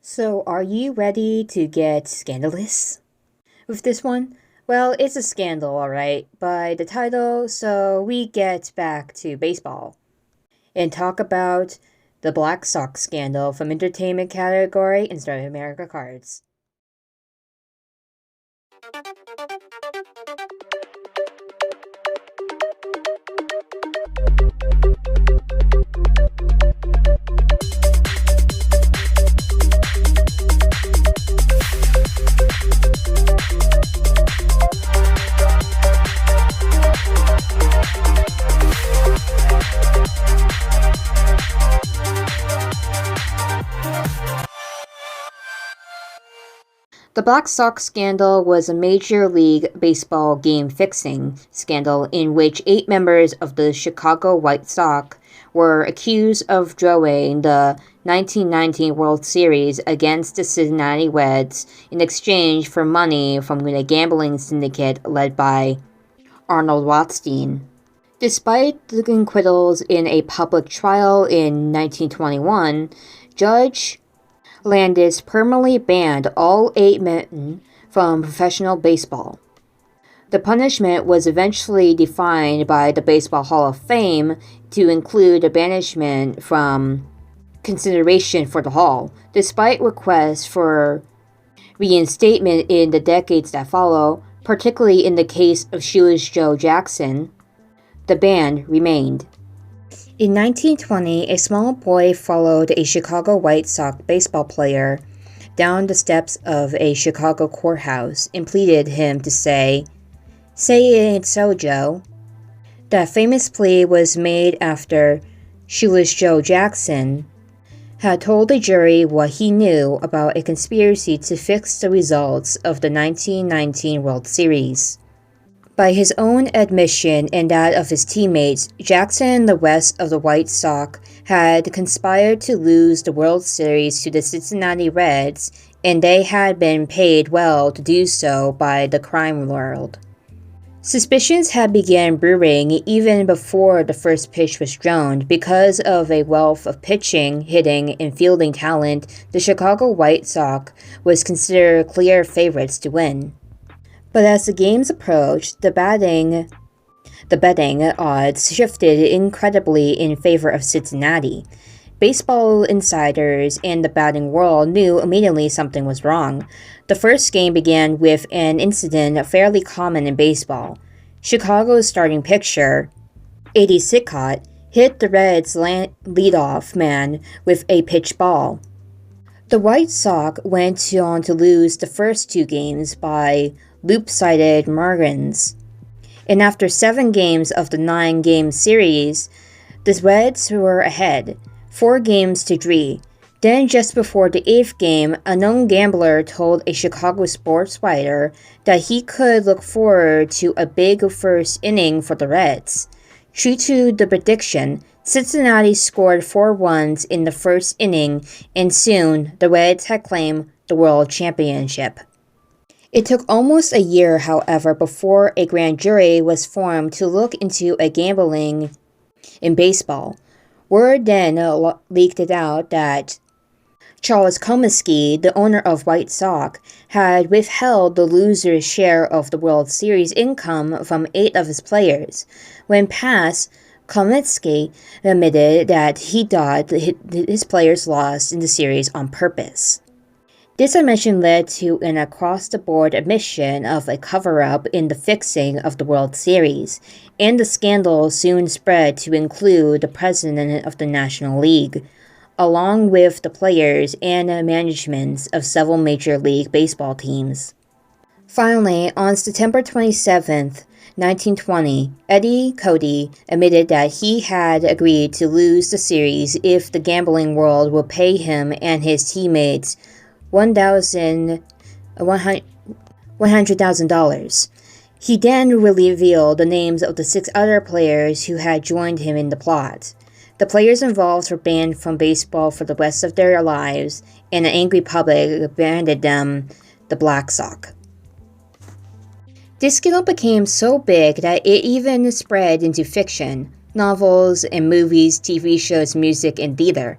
So, are you ready to get scandalous with this one? Well, it's a scandal, alright, by the title, so we get back to baseball and talk about the Black Sox Scandal from entertainment category instead of America Cards. The Black Sox scandal was a Major League Baseball game fixing scandal in which 8 members of the Chicago White Sox were accused of drawing the 1919 World Series against the Cincinnati Reds in exchange for money from a gambling syndicate led by Arnold Rothstein. Despite the acquittals in a public trial in 1921, Judge Landis permanently banned all 8 men from professional baseball. The punishment was eventually defined by the Baseball Hall of Fame to include a banishment from consideration for the Hall. Despite requests for reinstatement in the decades that follow, particularly in the case of Shoeless Joe Jackson, the ban remained. In 1920, a small boy followed a Chicago White Sox baseball player down the steps of a Chicago courthouse and pleaded him to say it ain't so, Joe. That famous plea was made after Shoeless Joe Jackson had told the jury what he knew about a conspiracy to fix the results of the 1919 World Series. By his own admission and that of his teammates, Jackson and the rest of the White Sox had conspired to lose the World Series to the Cincinnati Reds, and they had been paid well to do so by the crime world. Suspicions had begun brewing even before the first pitch was thrown. Because of a wealth of pitching, hitting, and fielding talent, the Chicago White Sox was considered clear favorites to win. But as the games approached, the betting odds shifted incredibly in favor of Cincinnati. Baseball insiders and the batting world knew immediately something was wrong. The first game began with an incident fairly common in baseball. Chicago's starting pitcher, A.D. Sicott, hit the Reds' leadoff man with a pitch ball. The White Sox went on to lose the first 2 games by loop-sided margins. And after 7 games of the 9-game series, the Reds were ahead, 4-3. Then just before the 8th game, a known gambler told a Chicago sports writer that he could look forward to a big first inning for the Reds. True to the prediction, Cincinnati scored 4 runs in the first inning, and soon the Reds had claimed the World Championship. It took almost a year, however, before a grand jury was formed to look into gambling in baseball. Word then leaked out that Charles Comiskey, the owner of White Sox, had withheld the loser's share of the World Series income from 8 of his players. When passed, Comiskey admitted that he thought his players lost in the series on purpose. This admission led to an across-the-board admission of a cover-up in the fixing of the World Series, and the scandal soon spread to include the president of the National League, along with the players and managements of several Major League Baseball teams. Finally, on September 27, 1920, Eddie Cody admitted that he had agreed to lose the series if the gambling world would pay him and his teammates $100,000. He then revealed the names of the 6 other players who had joined him in the plot. The players involved were banned from baseball for the rest of their lives, and an angry public branded them the Black Sox. This scandal became so big that it even spread into fiction, novels and movies, TV shows, music, and theater.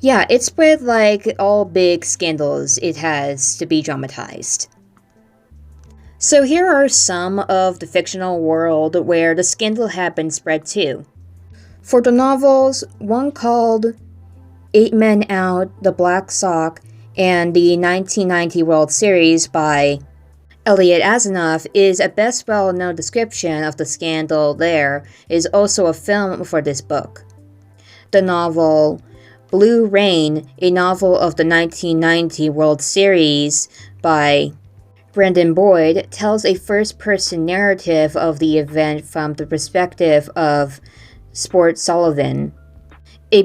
Yeah, it's with like all big scandals, it has to be dramatized. So here are some of the fictional world where the scandal had been spread to. For the novels, one called Eight Men Out, the Black Sox, and the 1990 World Series by Elliot Asimov is a best well-known description of the scandal. There is also a film for this book. The novel Blue Rain, a novel of the 1990 World Series by Brendan Boyd, tells a first-person narrative of the event from the perspective of Sport Sullivan, a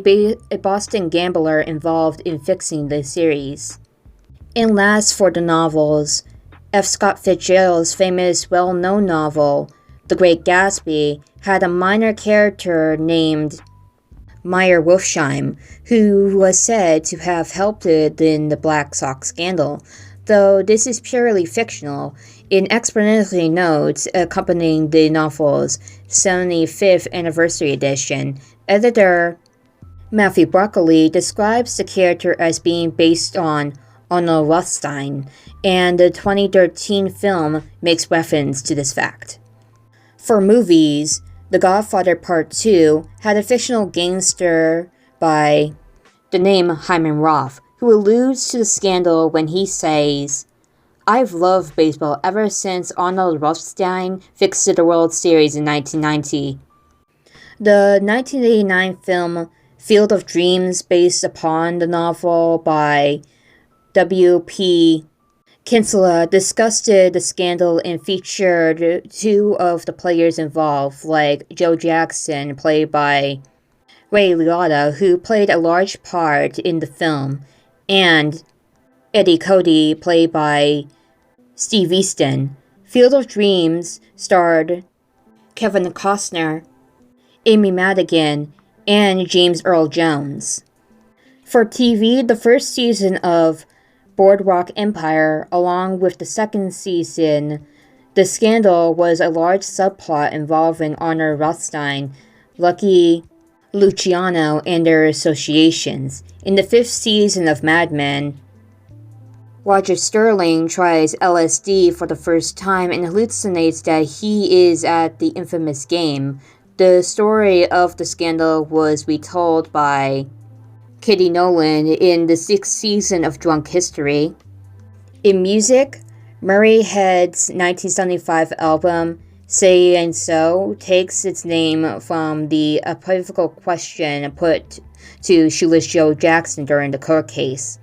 Boston gambler involved in fixing the series. And last for the novels, F. Scott Fitzgerald's famous well-known novel, The Great Gatsby, had a minor character named Meyer Wolfsheim, who was said to have helped in the Black Sox Scandal. Though this is purely fictional, in explanatory notes accompanying the novel's 75th anniversary edition, editor Matthew Broccoli describes the character as being based on Arnold Rothstein, and the 2013 film makes reference to this fact. For movies, The Godfather Part 2 had a fictional gangster by the name Hyman Roth, who alludes to the scandal when he says, "I've loved baseball ever since Arnold Rothstein fixed the World Series in 1990. The 1989 film Field of Dreams, based upon the novel by W.P. Kinsella, discussed the scandal and featured two of the players involved, like Joe Jackson, played by Ray Liotta, who played a large part in the film, and Eddie Cody, played by Steve Easton. Field of Dreams starred Kevin Costner, Amy Madigan, and James Earl Jones. For TV, the first season of Boardwalk Empire, along with the second season, The Scandal, was a large subplot involving Arnold Rothstein, Lucky Luciano, and their associations. In the fifth season of Mad Men, Roger Sterling tries LSD for the first time and hallucinates that he is at the infamous game. The story of The Scandal was retold by Katie Nolan in the sixth season of Drunk History. In music, Murray Head's 1975 album, Say and So, takes its name from the equivocal question put to Shoeless Joe Jackson during the court case.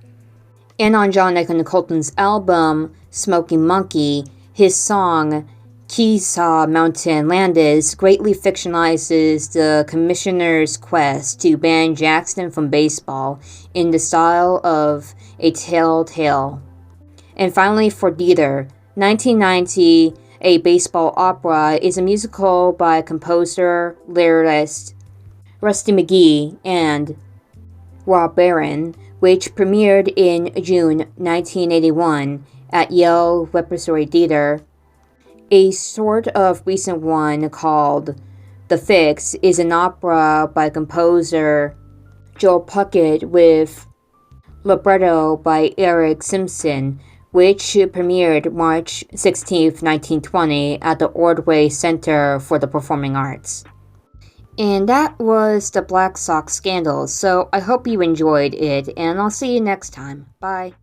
And on John Colton's album, Smoking Monkey, his song Keesaw Mountain Landis greatly fictionalizes the commissioner's quest to ban Jackson from baseball in the style of a tale. And finally, for Dieter, 1990, A Baseball Opera is a musical by composer, lyricist Rusty McGee and Rob Barron, which premiered in June 1981 at Yale Repertory Theater. A sort of recent one called The Fix is an opera by composer Joel Puckett with libretto by Eric Simpson, which premiered March 16, 1920 at the Ordway Center for the Performing Arts. And that was the Black Sox Scandal, so I hope you enjoyed it, and I'll see you next time. Bye.